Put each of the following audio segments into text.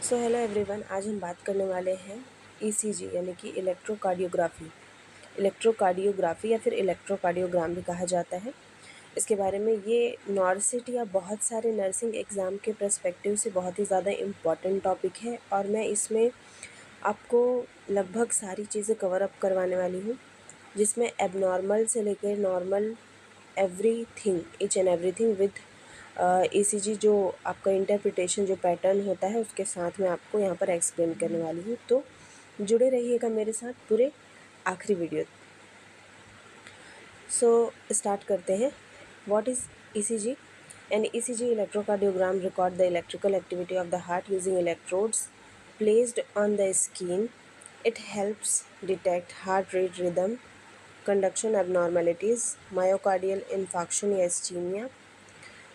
So hello everyone, आज हम बात करने वाले हैं ईसीजी यानी कि इलेक्ट्रोकार्डियोग्राफी या फिर इलेक्ट्रोकार्डियोग्राम भी कहा जाता है। इसके बारे में ये नॉर्सिट या बहुत सारे नर्सिंग एग्ज़ाम के पर्सपेक्टिव से बहुत ही ज़्यादा इम्पॉर्टेंट टॉपिक है और मैं इसमें आपको लगभग सारी चीज़ें कवर अप करवाने वाली हूँ, जिसमें एबनॉर्मल से लेकर normal everything, each and everything with ECG जो आपका इंटरप्रिटेशन जो पैटर्न होता है उसके साथ में आपको यहाँ पर एक्सप्लेन करने वाली हूँ। तो जुड़े रहिएगा मेरे साथ पूरे आखिरी वीडियो। सो स्टार्ट करते हैं। What is ECG? An ECG electrocardiogram record the electrical activity of the heart using electrodes placed on the skin. It helps detect heart rate rhythm, conduction abnormalities, myocardial infarction या ischemia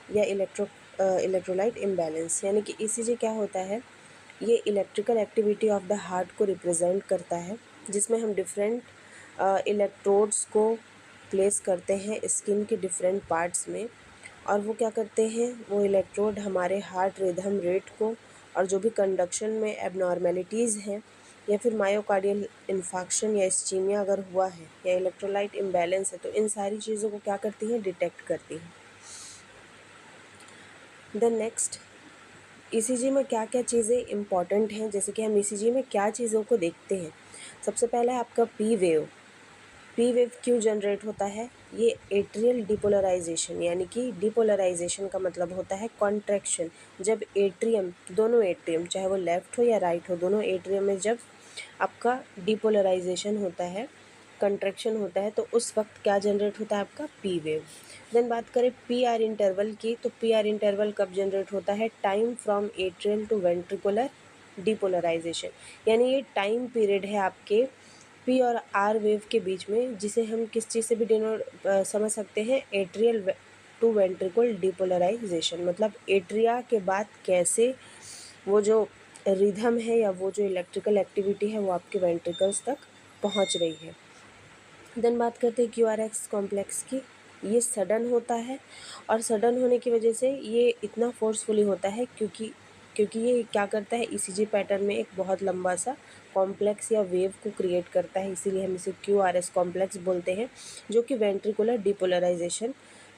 या electrolyte imbalance. यानी कि ECG क्या होता है? ये electrical activity of the heart को represent करता है, जिसमें हम डिफरेंट इलेक्ट्रोड्स को प्लेस करते हैं स्किन के डिफरेंट पार्ट्स में, और वो क्या करते हैं, वो इलेक्ट्रोड हमारे हार्ट रिदम रेट को और जो भी कंडक्शन में एबनॉर्मेलिटीज़ हैं या फिर मायोकार्डियल इन्फाक्शन या इस्चीमिया अगर हुआ है या इलेक्ट्रोलाइट इम्बैलेंस है, तो इन सारी चीज़ों को क्या करती हैं, डिटेक्ट करती हैं। देन नेक्स्ट, ईसीजी में क्या क्या चीज़ें इम्पॉर्टेंट हैं, जैसे कि हम ईसीजी में क्या चीज़ों को देखते हैं। सबसे पहले आपका पी वेव क्यों जनरेट होता है? ये एट्रियल डिपोलराइजेशन, यानी कि डिपोलराइजेशन का मतलब होता है कॉन्ट्रैक्शन। जब एट्रियम, दोनों एट्रियम चाहे वो लेफ़्ट हो या राइट हो, दोनों एट्रियम में जब आपका डिपोलराइजेशन होता है, कंट्रैक्शन होता है, तो उस वक्त क्या जनरेट होता है? आपका पी वेव। देन बात करें पी आर इंटरवल की, तो पी आर इंटरवल कब जनरेट होता है? Time from atrial to ventricular depolarisation, यानी ये टाइम पीरियड है आपके पी और आर वेव के बीच में, जिसे हम किस चीज़ से भी समझ सकते हैं, एट्रियल टू वेंट्रिकल डिपोलराइजेशन। मतलब एट्रिया के बाद कैसे वो जो रिदम है या वो जो इलेक्ट्रिकल एक्टिविटी है वो आपके वेंट्रिकल्स तक पहुंच रही है। देन बात करते हैं क्यूआरएक्स कॉम्प्लेक्स की। ये सडन होता है और सडन होने की वजह से ये इतना फोर्सफुली होता है क्योंकि ये क्या करता है, ईसीजी पैटर्न में एक बहुत लंबा सा कॉम्प्लेक्स या वेव को क्रिएट करता है, इसीलिए हम इसे क्यूआरएस कॉम्प्लेक्स बोलते हैं, जो कि वेंट्रिकुलर डिपोलराइजेशन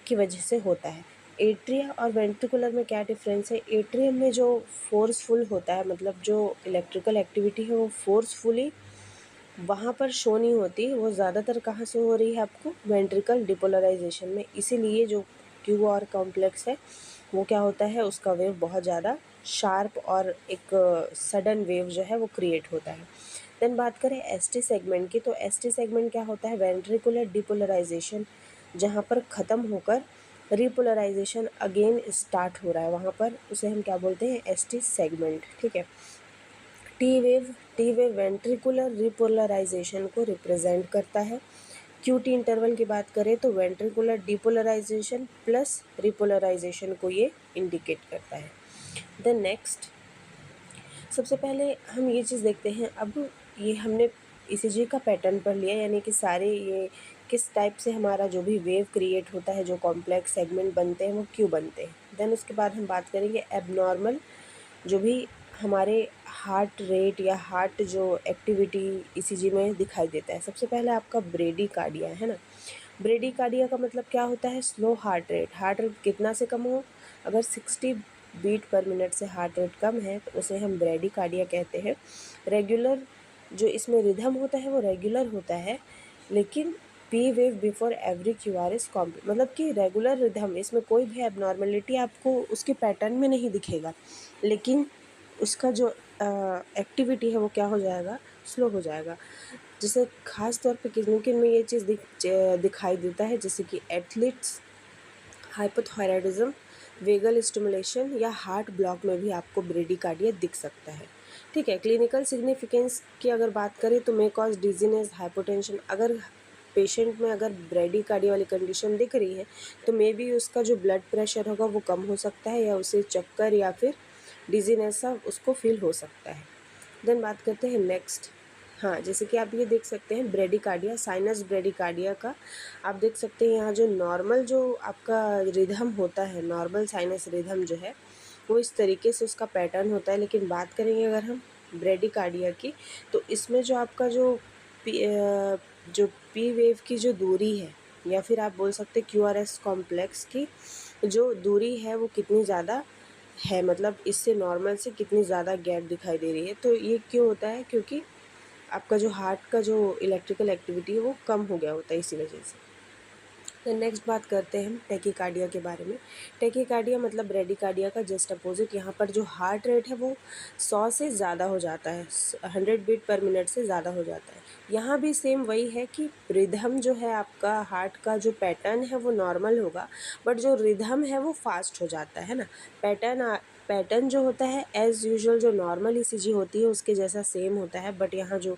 की वजह से होता है। एट्रिया और वेंट्रिकुलर में क्या डिफरेंस है? एट्रियम में जो फोर्सफुल होता है, मतलब जो इलेक्ट्रिकल एक्टिविटी है वो फोर्सफुली वहाँ पर शो नहीं होती, वो ज़्यादातर कहाँ से हो रही है? आपको वेंट्रिकल डिपोलराइजेशन में। इसीलिए जो क्यू आर कॉम्प्लेक्स है वो क्या होता है, उसका वेव बहुत ज़्यादा शार्प और एक सडन वेव जो है वो क्रिएट होता है। देन बात करें एसटी सेगमेंट की, तो एसटी सेगमेंट क्या होता है? वेंट्रिकुलर डिपोलराइजेशन जहाँ पर ख़त्म होकर रिपोलराइजेशन अगेन स्टार्ट हो रहा है, वहाँ पर उसे हम क्या बोलते हैं? ST segment. ठीक है। टी वेव वेंट्रिकुलर रिपोलराइजेशन को रिप्रेजेंट करता है। क्यूटी इंटरवल की बात करें तो वेंट्रिकुलर डिपोलराइजेशन प्लस रिपोलराइजेशन को ये इंडिकेट करता है। देन नेक्स्ट, सबसे पहले हम ये चीज़ देखते हैं। अब ये हमने ईसीजी का पैटर्न पढ़ लिया, यानी कि सारे ये किस टाइप से हमारा जो भी वेव क्रिएट होता है, जो कॉम्प्लेक्स सेगमेंट बनते हैं वो क्यों बनते हैं। देन उसके बाद हम बात करेंगे एबनॉर्मल जो भी हमारे हार्ट रेट या हार्ट जो एक्टिविटी ईसीजी में दिखाई देता है। सबसे पहले आपका ब्रेडीकार्डिया है ना। ब्रेडीकार्डिया का मतलब क्या होता है? स्लो हार्ट रेट कितना से कम हो? अगर 60 बीट पर मिनट से हार्ट रेट कम है तो उसे हम ब्रेडीकार्डिया कहते हैं। रेगुलर जो इसमें रिदम होता है वो रेगुलर होता है, लेकिन P wave before every Q R is complete, मतलब कि रेगुलर रिदम, इसमें कोई भी एबनॉर्मेलिटी आपको उसके पैटर्न में नहीं दिखेगा, लेकिन उसका जो एक्टिविटी है वो क्या हो जाएगा? स्लो हो जाएगा। जैसे खास तौर पे किन में ये चीज़ दिखाई देता है, जैसे कि एथलीट्स, हाइपोथायराइडिज्म, वेगल स्टिमुलेशन या हार्ट ब्लॉक में भी आपको ब्रेडीकार्डिया दिख सकता है। ठीक है। क्लिनिकल सिग्निफिकेंस की अगर बात करें तो मे कॉज डिजीनेस, हाइपोटेंशन। अगर पेशेंट में अगर ब्रेडीकार्डिया वाली कंडीशन दिख रही है तो मे बी उसका जो ब्लड प्रेशर होगा वो कम हो सकता है, या उसे चक्कर या फिर डिजीनेस सा उसको फील हो सकता है। देन बात करते हैं नेक्स्ट। हाँ, जैसे कि आप ये देख सकते हैं ब्रेडीकार्डिया, साइनस ब्रेडीकार्डिया का आप देख सकते हैं यहाँ जो नॉर्मल जो आपका रिदम होता है, नॉर्मल साइनस रिदम जो है वो इस तरीके से उसका पैटर्न होता है। लेकिन बात करेंगे अगर हम ब्रेडिकार्डिया की, तो इसमें जो आपका जो पी वेव की जो दूरी है, या फिर आप बोल सकते हैं क्यूआरएस कॉम्प्लेक्स की जो दूरी है वो कितनी ज़्यादा है, मतलब इससे नॉर्मल से कितनी ज़्यादा गैप दिखाई दे रही है। तो ये क्यों होता है? क्योंकि आपका जो हार्ट का जो इलेक्ट्रिकल एक्टिविटी है वो कम हो गया होता है इसी वजह से। तो नेक्स्ट बात करते हैं हम टैकीकार्डिया के बारे में। टैकीकार्डिया मतलब ब्रेडिकार्डिया का जस्ट अपोजिट। यहाँ पर जो हार्ट रेट है वो 100 से ज़्यादा हो जाता है, 100 बीट पर मिनट से ज़्यादा हो जाता है। यहाँ भी सेम वही है कि रिदम जो है आपका हार्ट का जो पैटर्न है वो नॉर्मल होगा, बट जो रिदम है वो फास्ट हो जाता है ना। पैटर्न जो होता है एज़ यूजुअल जो नॉर्मल ईसीजी होती है उसके जैसा सेम होता है, बट यहाँ जो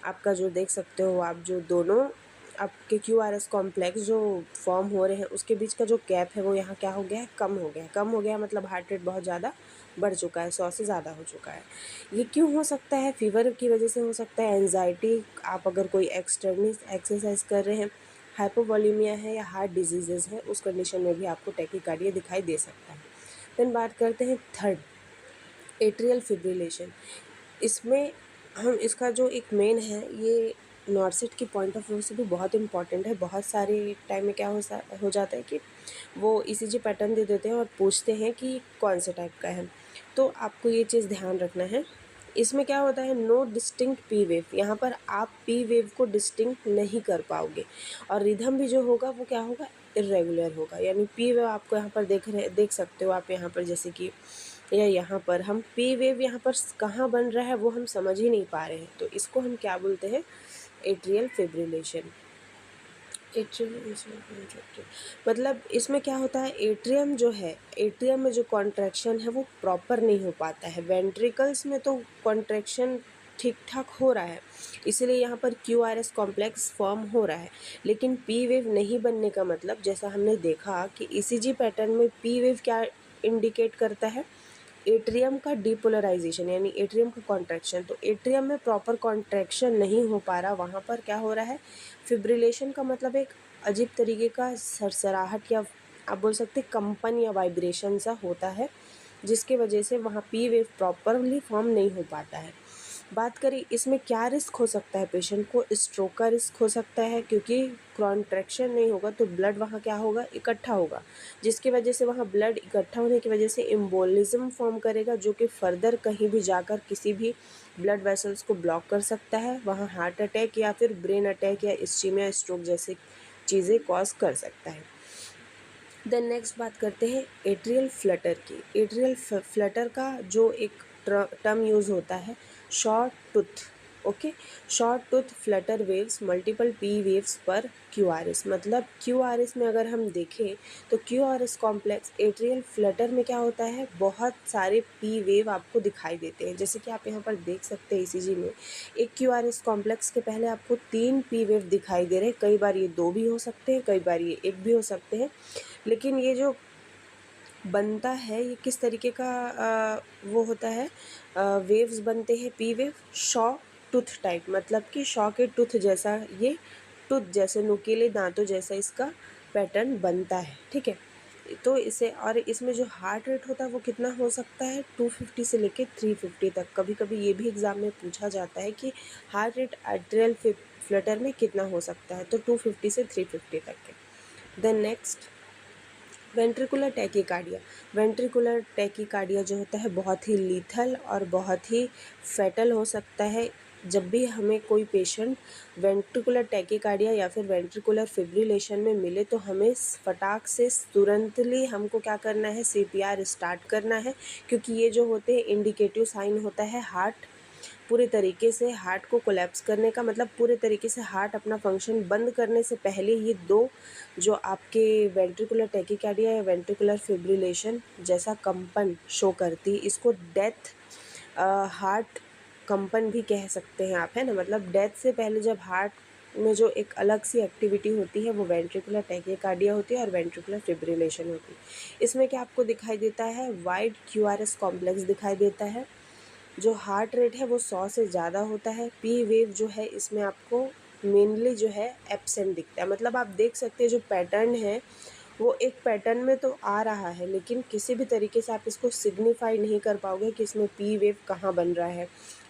आपका जो देख सकते हो आप, जो दोनों आपके क्यूआरएस कॉम्प्लेक्स जो फॉर्म हो रहे हैं उसके बीच का जो गैप है वो यहाँ क्या हो गया है? कम हो गया है। कम हो गया मतलब हार्ट रेट बहुत ज़्यादा बढ़ चुका है, 100 से ज़्यादा हो चुका है। ये क्यों हो सकता है? फीवर की वजह से हो सकता है, एंजाइटी, आप अगर कोई एक्सटर्नल एक्सरसाइज कर रहे हैं, हाइपोवॉलीमिया है या हार्ट डिजीजेज़ है, उस कंडीशन में भी आपको टैकीकार्डिया दिखाई दे सकता है। देन बात करते हैं थर्ड, एट्रियल फिब्रिलेशन। इसमें हम इसका जो एक मेन है, ये नॉर्सेट की पॉइंट ऑफ व्यू से भी बहुत इंपॉर्टेंट है। बहुत सारे टाइम में क्या हो जाता है कि वो ईसीजी पैटर्न दे देते हैं और पूछते हैं कि कौन से टाइप का है। तो आपको ये चीज़ ध्यान रखना है। इसमें क्या होता है, नो डिस्टिंक्ट पी वेव। यहाँ पर आप पी वेव को डिस्टिंक्ट नहीं कर पाओगे, और रिदम भी जो होगा वो क्या होगा, इरेगुलर होगा। यानी पी वेव आपको यहाँ पर देख सकते हो आप यहाँ पर, जैसे कि या यहाँ पर हम पी वेव यहाँ पर कहाँ बन रहा है वो हम समझ ही नहीं पा रहे हैं। तो इसको हम क्या बोलते हैं, एट्रियल फिब्रिलेशन। मतलब इसमें क्या होता है, एट्रियम जो है, एट्रियम में जो कॉन्ट्रैक्शन है वो प्रॉपर नहीं हो पाता है। वेंट्रिकल्स में तो कॉन्ट्रैक्शन ठीक ठाक हो रहा है, इसीलिए यहाँ पर क्यूआरएस कॉम्प्लेक्स फॉर्म हो रहा है। लेकिन पी वेव नहीं बनने का मतलब, जैसा हमने देखा कि ईसीजी पैटर्न में पी वेव क्या इंडिकेट करता है, एट्रियम का डिपोलराइजेशन, यानी एट्रियम का कॉन्ट्रैक्शन। तो एट्रियम में प्रॉपर कॉन्ट्रैक्शन नहीं हो पा रहा, वहाँ पर क्या हो रहा है, फिब्रिलेशन का मतलब एक अजीब तरीके का सरसराहट, या आप बोल सकते कंपन या वाइब्रेशन सा होता है, जिसके वजह से वहाँ पी वेव प्रॉपरली फॉर्म नहीं हो पाता है। बात करें इसमें क्या रिस्क हो सकता है, पेशेंट को स्ट्रोक का रिस्क हो सकता है, क्योंकि कॉन्ट्रैक्शन नहीं होगा तो ब्लड वहाँ क्या होगा, इकट्ठा होगा, जिसकी वजह से वहाँ ब्लड इकट्ठा होने की वजह से एम्बोलिज्म फॉर्म करेगा, जो कि फर्दर कहीं भी जाकर किसी भी ब्लड वेसल्स को ब्लॉक कर सकता है। वहाँ हार्ट अटैक या फिर ब्रेन अटैक या इस्चीमिया, स्ट्रोक जैसे चीज़ें कॉज कर सकता है। देन नेक्स्ट बात करते हैं एट्रियल फ्लटर की। एट्रियल फ्लटर का जो एक टर्म यूज़ होता है, short tooth. Okay, short tooth Flutter waves multiple P waves पर क्यूआरएस। मतलब क्यूआरएस में अगर हम देखें तो क्यूआरएस कॉम्प्लेक्स एट्रियल फ्लटर में क्या होता है, बहुत सारे पी वेव आपको दिखाई देते हैं। जैसे कि आप यहाँ पर देख सकते हैं ईसीजी में एक क्यूआरएस कॉम्प्लेक्स के पहले आपको 3 पी वेव दिखाई दे रहे हैं। कई बार ये 2 भी हो सकते हैं, कई बार ये 1 भी हो सकते हैं। लेकिन ये जो बनता है ये किस तरीके का वो होता है, वेव्स बनते हैं, P wave Shaw tooth type, मतलब कि शॉ के टूथ जैसा, ये टूथ जैसे नुकीले दांतों जैसा इसका पैटर्न बनता है। ठीक है, तो इसे, और इसमें जो हार्ट रेट होता है वो कितना हो सकता है, 250 से लेके 350 तक। कभी कभी ये भी एग्ज़ाम में पूछा जाता है कि हार्ट रेट एट्रियल फ्लटर में कितना हो सकता है, तो 250 से 350 तक के। Then next, ventricular tachycardia. Ventricular tachycardia जो होता है बहुत ही लीथल और बहुत ही फैटल हो सकता है। जब भी हमें कोई पेशेंट वेंट्रिकुलर टैकीकार्डिया या फिर वेंट्रिकुलर फिब्रिलेशन में मिले तो हमें फटाक से तुरंतली हमको क्या करना है, सीपीआर स्टार्ट करना है, क्योंकि ये जो होते हैं इंडिकेटिव साइन होता है हार्ट पूरे तरीके से, हार्ट को कोलैप्स करने का, मतलब पूरे तरीके से हार्ट अपना फंक्शन बंद करने से पहले ये दो जो आपके वेंट्रिकुलर टैकीकार्डिया या वेंट्रिकुलर फिब्रिलेशन जैसा कंपन शो करती है, इसको डेथ हार्ट कंपन भी कह सकते हैं आप, है ना। मतलब डेथ से पहले जब हार्ट में जो एक अलग सी एक्टिविटी होती है वो वेंट्रिकुलर टैकीकार्डिया होती है और वेंट्रिकुलर फिब्रिलेशन होती है। इसमें क्या आपको दिखाई देता है, वाइड क्यूआरएस कॉम्प्लेक्स दिखाई देता है। जो हार्ट रेट है वो 100 से ज़्यादा होता है। पी वेव जो है इसमें आपको मेनली जो है एब्सेंट दिखता है। मतलब आप देख सकते हैं जो पैटर्न है वो एक पैटर्न में तो आ रहा है, लेकिन किसी भी तरीके से आप इसको सिग्निफाई नहीं कर पाओगे कि इसमें पी वेव कहाँ बन रहा है।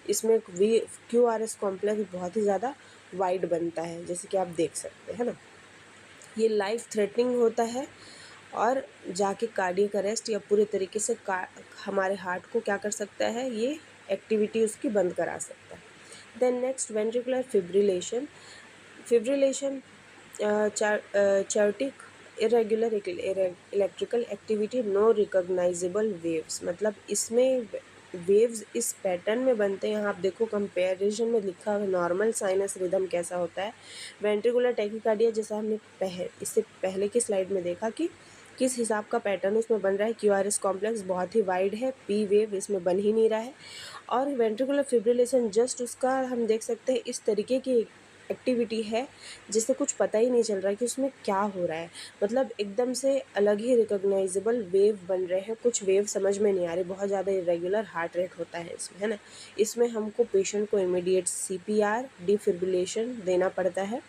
इसमें क्यू आर एस कॉम्प्लेक्स बहुत ही ज़्यादा वाइड बनता है, जैसे कि आप देख सकते हैं ना। ये लाइफ थ्रेटनिंग होता है और जाके कार्डियक अरेस्ट या पूरे तरीके से हमारे हार्ट को क्या कर सकता है, ये एक्टिविटी उसकी बंद करा सकता है। Then next ventricular fibrillation. Fibrillation chaotic irregular electrical activity, no recognizable waves, मतलब इसमें वेव्स इस पैटर्न में बनते हैं। यहाँ आप देखो कंपैरिजन में लिखा है नॉर्मल साइनस रिदम कैसा होता है, वेंट्रिकुलर टैकीकार्डिया जैसा हमने इससे पहले की स्लाइड में देखा कि किस हिसाब का पैटर्न उसमें बन रहा है। क्यू आर एस कॉम्प्लेक्स बहुत ही वाइड है, पी वेव इसमें बन ही नहीं रहा है। और वेंट्रिकुलर फिब्रिलेशन जस्ट उसका हम देख सकते हैं इस तरीके की एक्टिविटी है जिससे कुछ पता ही नहीं चल रहा है कि उसमें क्या हो रहा है, मतलब एकदम से अलग ही रिकॉग्नाइजेबल वेव बन रहे हैं, कुछ वेव समझ में नहीं आ रही, बहुत ज़्यादा इरेगुलर हार्ट रेट होता है इसमें, है ना। इसमें हमको पेशेंट को इमीडिएट सीपीआर डिफिब्रिलेशन देना पड़ता है।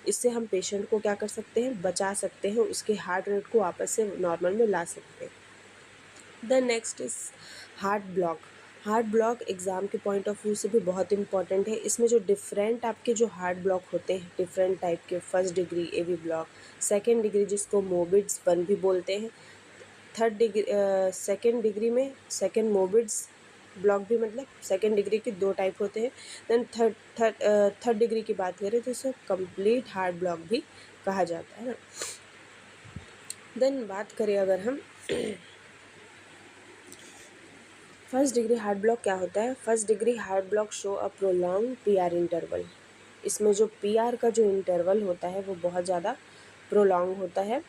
इससे हम पेशेंट को क्या कर सकते हैं, बचा सकते हैं, उसके हार्ट रेट को वापस से नॉर्मल में ला सकते हैं। The next is heart block. Heart block exam के पॉइंट ऑफ व्यू से भी बहुत इंपॉर्टेंट है। इसमें जो डिफरेंट आपके जो हार्ट ब्लॉक होते हैं डिफरेंट टाइप के, first degree AV block, second degree जिसको मोबिड्स 1 भी बोलते हैं, थर्ड डिग्री सेकेंड डिग्री में सेकेंड मोबिड्स ब्लॉक भी, मतलब सेकेंड डिग्री के 2 टाइप होते हैं। देन थर्ड डिग्री की बात करें तो इसे कंप्लीट हार्ट ब्लॉक भी कहा जाता है ना। देन बात करें अगर हम फर्स्ट डिग्री हार्ट ब्लॉक क्या होता है। First degree heart block show a prolong PR interval. इसमें जो पीआर का जो इंटरवल होता है वो बहुत ज़्यादा प्रोलॉन्ग होता है,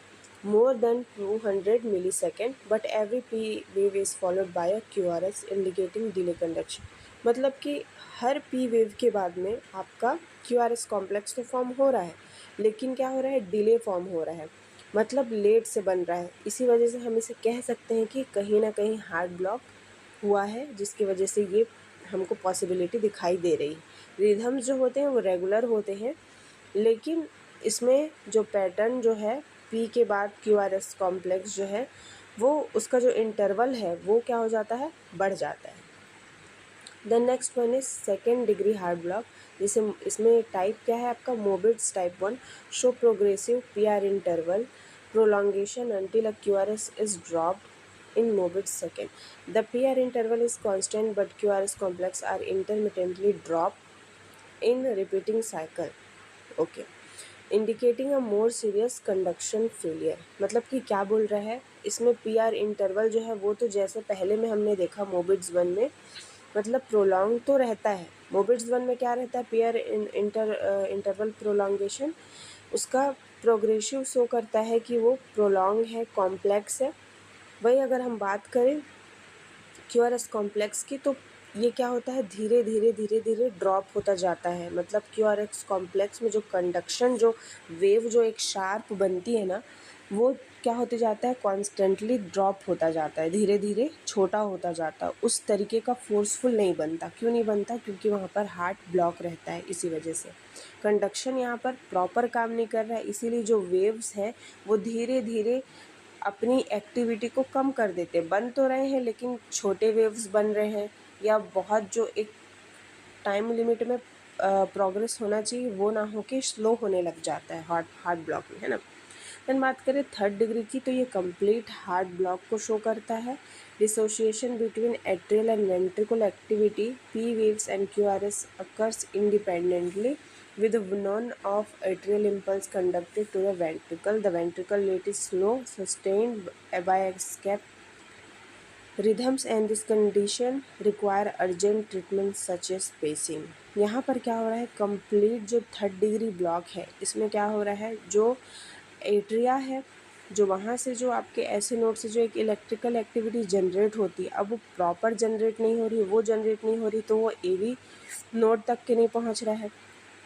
more than 200 millisecond, but every P wave is followed by a Q R S indicating delay conduction. मतलब कि हर पी वेव के बाद में आपका क्यू आर एस कॉम्प्लेक्स तो फॉर्म हो रहा है, लेकिन क्या हो रहा है, डिले फॉर्म हो रहा है, मतलब लेट से बन रहा है। इसी वजह से हम इसे कह सकते हैं कि कहीं ना कहीं हार्ट ब्लॉक हुआ है, जिसकी वजह से ये हमको पॉसिबिलिटी दिखाई दे रही है। रिदम्स जो होते हैं वो रेगुलर होते हैं, लेकिन इसमें जो पैटर्न जो है पी के बाद क्यू आर एस कॉम्प्लेक्स जो है वो उसका जो इंटरवल है वो क्या हो जाता है, बढ़ जाता है। The next one is second degree heart block, जिसे इसमें टाइप क्या है आपका, Mobitz type 1, show progressive P R interval prolongation until a QRS is dropped in Mobitz second. The PR interval is constant but QRS complex are intermittently dropped in repeating cycle. Okay. Indicating a more serious conduction failure. मतलब कि क्या बोल रहा है, इसमें PR interval जो है वो तो जैसे पहले में हमने देखा मोबिड्स 1 में, मतलब प्रोलॉन्ग तो रहता है। मोबिड्स 1 में क्या रहता है, पीआर इंटरवल प्रोलॉन्गेशन, उसका प्रोग्रेसिव शो करता है कि वो प्रोलॉन्ग है, कॉम्प्लेक्स है। वही अगर हम बात करें क्यूआरएस कॉम्प्लेक्स की, तो ये क्या होता है, धीरे धीरे धीरे धीरे ड्रॉप होता जाता है। मतलब क्यूआरएस कॉम्प्लेक्स में जो कंडक्शन, जो वेव जो एक शार्प बनती है ना, वो क्या होते जाता है, कॉन्स्टेंटली ड्रॉप होता जाता है, धीरे धीरे छोटा होता जाता है, उस तरीके का फोर्सफुल नहीं बनता। क्यों नहीं बनता, क्योंकि वहाँ पर हार्ट ब्लॉक रहता है। इसी वजह से कंडक्शन यहाँ पर प्रॉपर काम नहीं कर रहा है, इसीलिए जो वेव्स हैं वो धीरे धीरे अपनी एक्टिविटी को कम कर देते, बन तो रहे हैं लेकिन छोटे वेव्स बन रहे हैं, या बहुत जो एक टाइम लिमिट में प्रोग्रेस होना चाहिए वो ना हो के स्लो होने लग जाता है हार्ट ब्लॉक में, है ना। देन बात करें थर्ड डिग्री की, तो ये कंप्लीट हार्ट ब्लॉक को शो करता है। Dissociation between atrial and ventricle activity, P waves and Q R S occurs independently with none of atrial impulse conducted to the ventricle. The ventricle rate is slow, sustained by escape rhythms, and this condition require urgent treatment such as pacing. यहाँ पर क्या हो रहा है, complete जो third degree block है इसमें क्या हो रहा है, जो एट्रिया है, जो वहाँ से जो आपके ऐसे नोड से जो एक इलेक्ट्रिकल एक्टिविटी जनरेट होती है, अब वो प्रॉपर जनरेट नहीं हो रही, वो जनरेट नहीं हो रही, तो वो एवी नोड तक के नहीं पहुँच रहा है,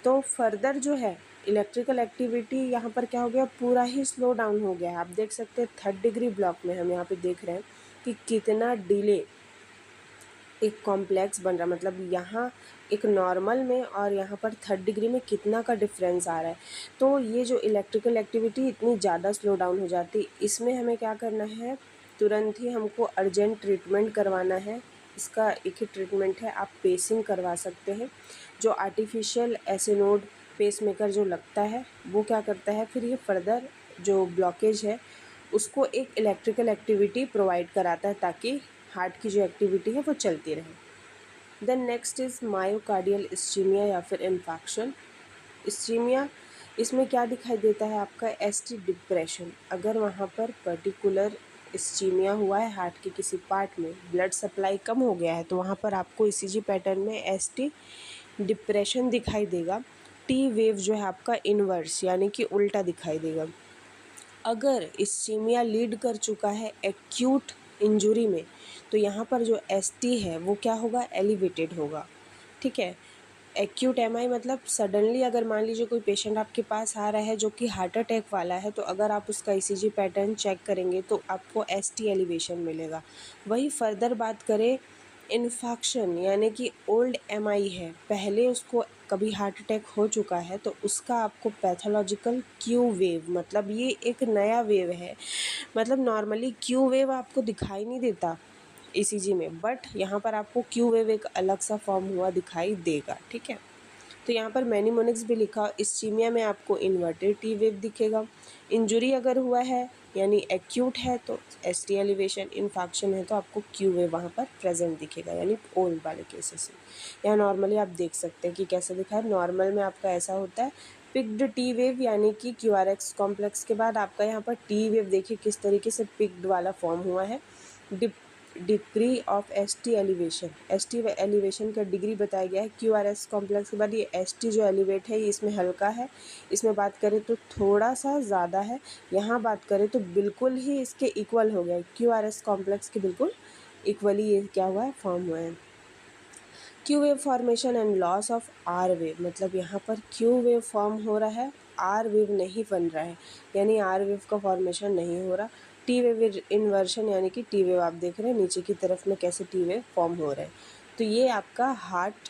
तो फर्दर जो है इलेक्ट्रिकल एक्टिविटी यहाँ पर क्या हो गया, पूरा ही स्लो डाउन हो गया है। आप देख सकते हैं थर्ड डिग्री ब्लॉक में हम यहाँ पे देख रहे हैं कि कितना डिले एक कॉम्प्लेक्स बन रहा है, मतलब यहाँ एक नॉर्मल में और यहाँ पर 3rd डिग्री में कितना का डिफरेंस आ रहा है। तो ये जो इलेक्ट्रिकल एक्टिविटी इतनी ज़्यादा स्लो डाउन हो जाती, इसमें हमें क्या करना है, तुरंत ही हमको अर्जेंट ट्रीटमेंट करवाना है। इसका एक ही ट्रीटमेंट है, आप पेसिंग करवा सकते हैं। जो आर्टिफिशियल एसिनोड पेसमेकर जो लगता है वो क्या करता है, फिर ये फर्दर जो ब्लॉकेज है उसको एक इलेक्ट्रिकल एक्टिविटी प्रोवाइड कराता है ताकि हार्ट की जो एक्टिविटी है वो चलती रहे। Then next is myocardial ischaemia या फिर इन्फेक्शन। इस्चीमिया, इसमें क्या दिखाई देता है आपका, एसटी डिप्रेशन। अगर वहाँ पर पर्टिकुलर इस्चीमिया हुआ है हार्ट के किसी पार्ट में, ब्लड सप्लाई कम हो गया है, तो वहाँ पर आपको ईसीजी पैटर्न में एसटी डिप्रेशन दिखाई देगा। टी वेव जो है आपका इन्वर्स यानी कि उल्टा दिखाई देगा। अगर इस्चीमिया लीड कर चुका है एक्यूट इंजुरी में, तो यहाँ पर जो एसटी है वो क्या होगा, एलिवेटेड होगा। ठीक है, एक्यूट एमआई मतलब सडनली अगर मान लीजिए कोई पेशेंट आपके पास आ रहा है जो कि हार्ट अटैक वाला है, तो अगर आप उसका ईसीजी पैटर्न चेक करेंगे तो आपको एसटी एलिवेशन मिलेगा। वही फर्दर बात करें, इन्फेक्शन यानी कि ओल्ड एमआई है, पहले उसको कभी हार्ट अटैक हो चुका है, तो उसका आपको पैथोलॉजिकल क्यू वेव, मतलब ये एक नया वेव है। मतलब नॉर्मली क्यू वेव आपको दिखाई नहीं देता ईसीजी में, बट यहाँ पर आपको क्यू वेव एक अलग सा फॉर्म हुआ दिखाई देगा। ठीक है, तो यहाँ पर मैनिमोनिक्स भी लिखा, इस्चीमिया में आपको इन्वर्टेड टी वेव दिखेगा। इंजुरी अगर हुआ है यानी एक्यूट है तो एसटी एलिवेशन, इन्फेक्शन है तो आपको क्यू वेव वहाँ पर प्रेजेंट दिखेगा, यानी ओल्ड वाले केसेस में। यहाँ नॉर्मली आप देख सकते हैं कि कैसे दिखा है। नॉर्मल में आपका ऐसा होता है पिक्ड टी वेव, यानी कि क्यूआरएक्स कॉम्प्लेक्स के बाद आपका यहाँ पर टी वेव देखिए किस तरीके से पिक्ड वाला फॉर्म हुआ है। Degree of ST elevation, ST elevation का डिग्री बताया गया है। क्यूआरएस कॉम्प्लेक्स के बाद ये एसटी जो एलिवेट है ये इसमें हल्का है, इसमें बात करें तो थोड़ा सा ज़्यादा है, यहाँ बात करें तो बिल्कुल ही इसके इक्वल हो गया है। क्यूआरएस कॉम्प्लेक्स के बिल्कुल इक्वली ये क्या हुआ है, फॉर्म हुआ है। Q wave formation and loss of R wave, मतलब यहाँ पर क्यू वेव फॉर्म हो रहा है, आर वेव नहीं बन रहा है, यानी आर वेव का फॉर्मेशन नहीं हो रहा। टी वेव इन्वर्शन यानी कि टी वेव आप देख रहे हैं नीचे की तरफ में कैसे टी वेव फॉर्म हो रहा है। तो ये आपका हार्ट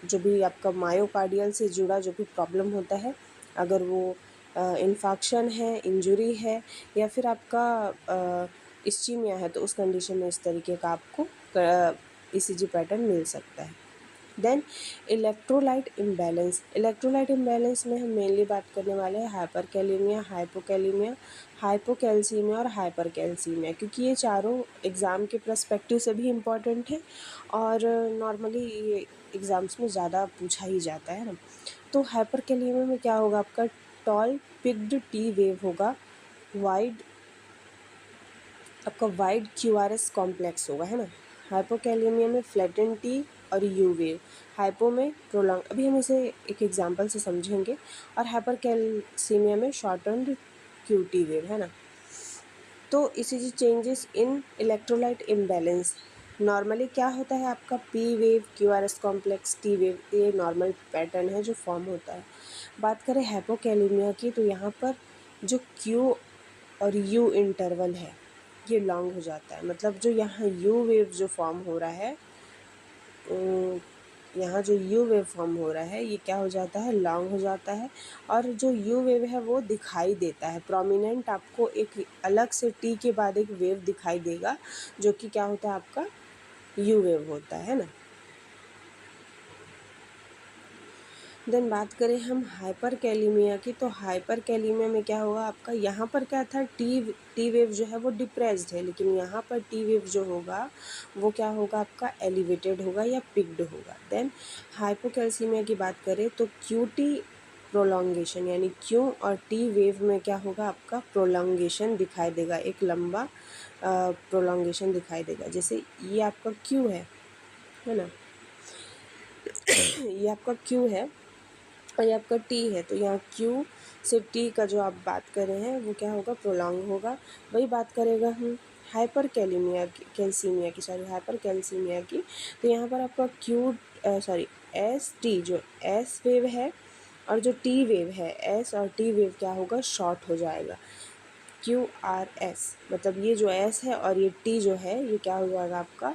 जो भी आपका मायोकार्डियल से जुड़ा जो भी प्रॉब्लम होता है, अगर वो इन्फेक्शन है, इंजुरी है, या फिर आपका इस्चीमिया है, तो उस कंडीशन में इस तरीके का आपको ईसीजी पैटर्न मिल सकता है। Then electrolyte imbalance, electrolyte imbalance में हम मेनली बात करने वाले हैं हाइपरकैलेमिया, हाइपोकैलेमिया, हाइपोकैल्सीमिया और हाइपरकैल्सीमिया, क्योंकि ये चारों एग्ज़ाम के पर्सपेक्टिव से भी इम्पॉर्टेंट है और नॉर्मली ये एग्ज़ाम्स में ज़्यादा पूछा ही जाता है ना। तो हाइपरकैलेमिया में क्या होगा, आपका टॉल पिक्ड टी वेव होगा, वाइड आपका वाइड क्यूआरएस कॉम्प्लेक्स होगा, है ना। हाइपोकैलेमिया में फ्लैटेन टी और यू वेव, हाइपो में प्रोलॉन्ग, अभी हम इसे एक एग्जांपल से समझेंगे, और हाइपरकैल्सीमिया में शॉर्टन्ड क्यू टी वेव, है ना। तो इसी changes in electrolyte imbalance, normally क्या होता है आपका P wave, QRS complex, T wave, ये नॉर्मल पैटर्न है जो फॉर्म होता है। बात करें हाइपोकैलेमिया की, तो यहाँ पर जो क्यू और यू इंटरवल है ये लॉन्ग हो जाता है, मतलब जो यहाँ यू वेव जो फॉर्म हो रहा है, यहाँ जो यू वेव फॉर्म हो रहा है ये क्या हो जाता है, लॉन्ग हो जाता है, और जो यू वेव है वो दिखाई देता है प्रोमिनेंट, आपको एक अलग से टी के बाद एक वेव दिखाई देगा जो कि क्या होता है, आपका यू वेव होता है ना। देन बात करें हम हाइपरकैलेमिया की, तो हाइपरकैलेमिया में क्या होगा आपका, यहाँ पर क्या था, टी वेव जो है वो डिप्रेस्ड है, लेकिन यहाँ पर टी वेव जो होगा वो क्या होगा आपका, एलिवेटेड होगा या पिक्ड होगा। देन हाइपोकैल्सीमिया की बात करें तो क्यू टी प्रोलॉन्गेशन, यानी क्यू और टी वेव में क्या होगा आपका, प्रोलॉन्गेशन दिखाई देगा, एक लंबा प्रोलॉन्गेशन दिखाई देगा। जैसे ये आपका क्यू है ना, ये आपका क्यू है और ये आपका टी है, तो यहाँ क्यू से टी का जो आप बात कर रहे हैं वो क्या होगा, प्रोलॉन्ग होगा। वही बात करेगा हम हाइपरकैलेमिया की, कैल्सीमिया की, सॉरी हाइपरकैल्सीमिया की, तो यहाँ पर आपका एस टी जो एस वेव है और जो टी वेव है, एस और टी वेव क्या होगा, शॉर्ट हो जाएगा, क्यू आर एस, मतलब ये जो एस है और ये टी जो है ये क्या हो जाएगा आपका